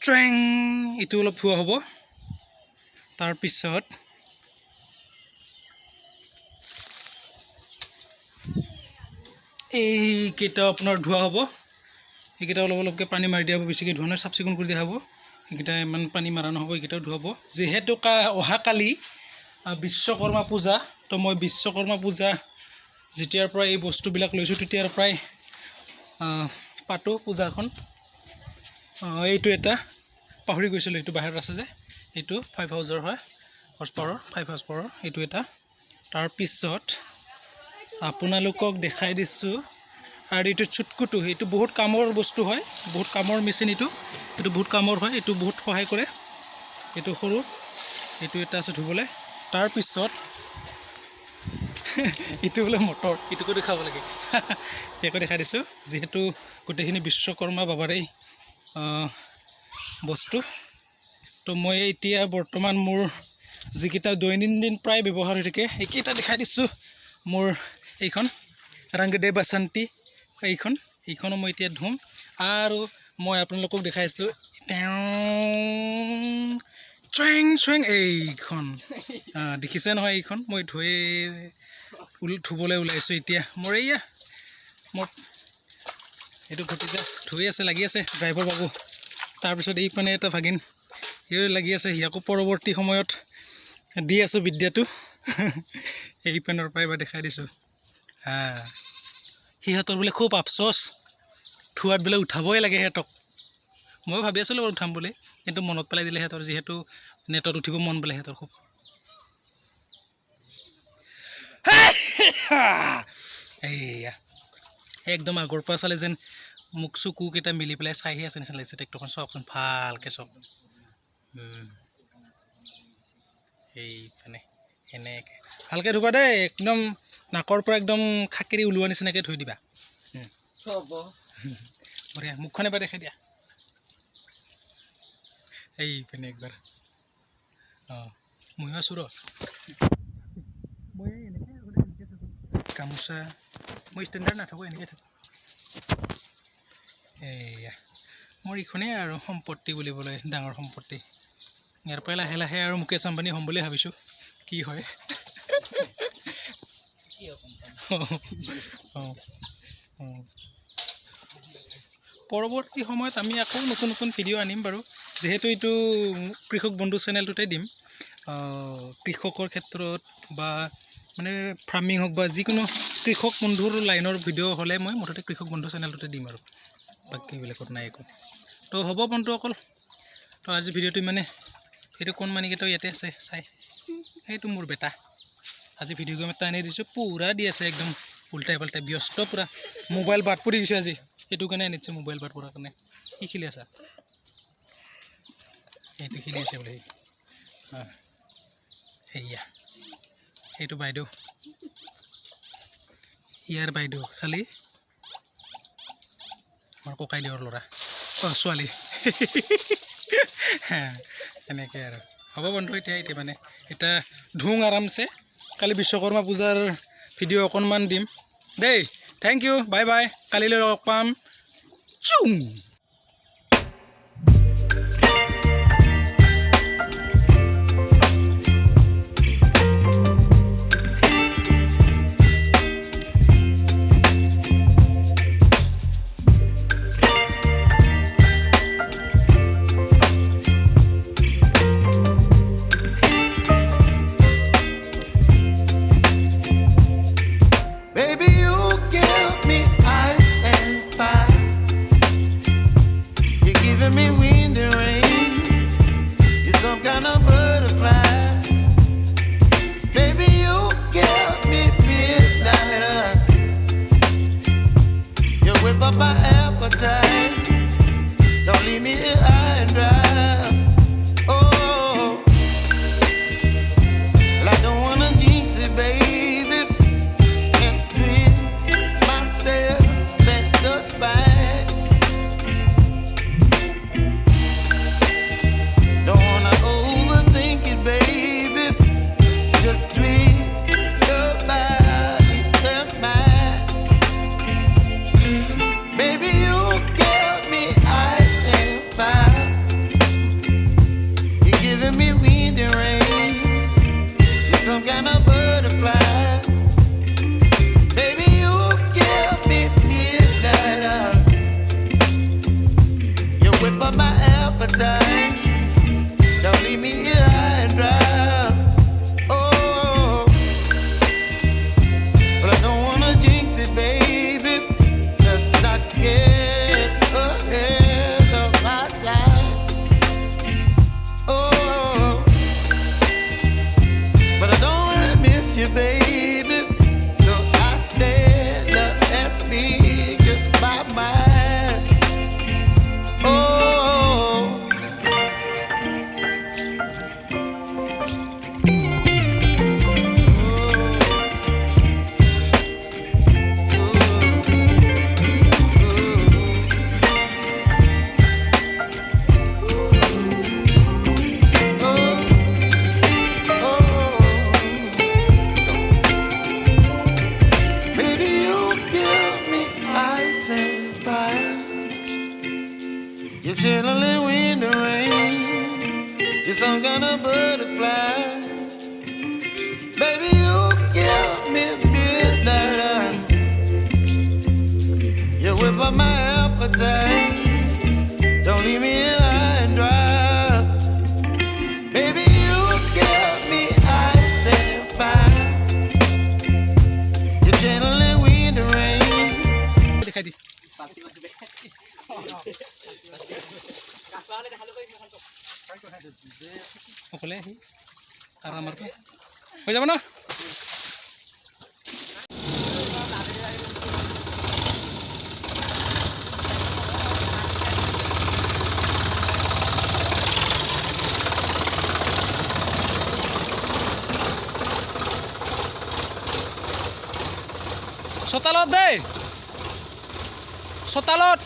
ট্ৰেং ইটো অলপ ধোৱা হ'ব তাৰপিছত এইকেইটা আপোনাৰ ধোৱা হ'ব এইকেইটা অলপ অলপকৈ পানী মাৰি দিয়া হ'ব বেছিকৈ ধোৱা নহয় চাফ চিকুণ কৰি দিয়া হ'ব এইকেইটা ইমান পানী মাৰা নহ'ব এইকেইটাও ধোৱাব যিহেতু অহাকালি বিশ্বকৰ্মা পূজা তো মই বিশ্বকৰ্মা পূজা যেতিয়াৰ পৰা এই বস্তুবিলাক লৈছোঁ তেতিয়াৰ পৰাই পাতোঁ পূজাখন এইটো এটা পাহৰি গৈছিলোঁ এইটো বাহিৰত আছে যে এইটো 5,000 হয় হৰ্চ পাৱাৰৰ 5 হৰ্চ পাৱাৰৰ এইটো এটা তাৰপিছত আপোনালোকক দেখাই দিছোঁ আৰু এইটো চুটকুটো এইটো বহুত কামৰ বস্তু হয় বহুত কামৰ মেচিন এইটো বহুত কামৰ হয় এইটো বহুত সহায় কৰে এইটো সৰু এইটো এটা আছে ধুবলৈ তাৰপিছত এইটো বোলে মটৰ এইটোকো দেখাব লাগে ইয়াকো দেখাই দিছোঁ যিহেতু গোটেইখিনি বিশ্বকৰ্মা বাবাৰেই বস্তু তো মই এতিয়া বৰ্তমান মোৰ যিকেইটা দৈনন্দিন প্ৰায় ব্যৱহাৰ হৈ থাকে এইকেইটা দেখাই দিছোঁ মোৰ এইখন ৰংগ দে বাসন্তী এইখনো মই এতিয়া ধুম আৰু মই আপোনালোকক দেখাইছোঁ ট্ৰেং ট্ৰেং এইখন দেখিছে নহয় এইখন মই ধুবলৈ ওলাইছোঁ এতিয়া মোৰ এইটো ভতিজা ধুই আছে লাগি আছে ড্ৰাইভাৰ বাবু তাৰপিছত এইপানে এটা ভাগিন সিও লাগি আছে সিয়াকো পৰৱৰ্তী সময়ত দি আছোঁ বিদ্যাটো এইপানৰ পৰাই এবাৰ দেখাই দিছোঁ সিহঁতৰ বোলে খুব আফচোচ ধোৱাত বোলে উঠাবই লাগে সিহঁতক মই ভাবি আছিলোঁ বাৰু উঠাম বুলি কিন্তু মনত পেলাই দিলে সিহঁতৰ যিহেতু নেটত উঠিব মন বোলে সিহঁতৰ খুব এইয়া একদম আগৰ পৰা চালে যেন মুখ চকুকেইটা মিলি পেলাই চাইহে আছে নিচিনা লাগিছে ট্ৰেক্টৰখন চাওকচোন ভালকৈ চাওক এইপিনে এনেকৈ ভালকৈ ধুবা দেই একদম নাকৰ পৰা একদম খাকেৰি ওলোৱা নিচিনাকৈ ধুই দিবা বঢ়িয়া মুখখন এবাৰ দেখাই দিয়া এইপিনে একবাৰ ময়ো আছোঁ ৰ মই এনেকৈ গামোচা মই ষ্টেণ্ডাৰ্ড নাথাকোঁ এনেকৈ থাকোঁ এয়া মোৰ এইখনেই আৰু সম্পত্তি বুলিবলৈ ডাঙৰ সম্পত্তি ইয়াৰ পৰাই লাহে লাহে আৰু মুকেশ আম্বানী হ'ম বুলি ভাবিছোঁ কি হয় পৰৱৰ্তী সময়ত আমি আকৌ নতুন নতুন ভিডিঅ' আনিম বাৰু যিহেতু এইটো কৃষক বন্ধু চেনেলটোতে দিম কৃষকৰ ক্ষেত্ৰত বা মানে ফাৰ্মিং হওক বা যিকোনো কৃষক বন্ধুৰ লাইনৰ ভিডিঅ' হ'লে মই মুঠতে কৃষক বন্ধু চেনেলটোতে দিম আৰু বাকী বেলেগত নাই একো তো হ'ব বন্ধুসকল তো আজি ভিডিঅ'টো মানে সেইটো কোনমানিকেইটাও ইয়াতে আছে চাই সেইটো মোৰ বেটা আজি ভিডিঅ' গেম এটা আনি দিছোঁ পুৰা দি আছে একদম উল্টাই পাল্টাই ব্যস্ত পুৰা মোবাইল বাদ পৰি গৈছে আজি সেইটো কাৰণে আনিছে মোবাইল বাদ পৰাৰ কাৰণে কি খেলি আছা সেইটো খেলি আছে বোলে সেয়া সেইটো বাইদেউ ইয়াৰ বাইদেউ খালি আমাৰ ককাইদেউৰ ল'ৰা ছোৱালী এনেকৈ আৰু হ'ব বন্ধু এতিয়া মানে এতিয়া ধুং আৰামছে কালি বিশ্বকৰ্মা পূজাৰ ভিডিঅ' অকণমান দিম দেই থেংক ইউ বাই বাই কালিলৈ লগ পাম চুং My appetite, don't leave me here high and dry. Oh, well, I don't wanna jinx it, baby, and twist myself at the spine. Don't wanna overthink it, baby, it's just twist your body and mine. Baby, you give me ice and fire. whip up my appetite. Don't leave me here high and dry. Oh, but I don't wanna jinx it, baby. Let's not get ahead of my time. Oh, but I don't wanna miss you, baby. So I stand up and speak just my mind. Oh, baby, you give me ice and fire. You're chilling in the rain. You're some kind of butterfly. Baby, you give me midnight. You whip up my appetite. Don't leave me here high and dry. Baby, you give me ice and fire. You're channeling wind and rain. দেখাই দি অকলে আহি কাৰা মাৰটো হৈ যাব না চোতালত দেই চোতালত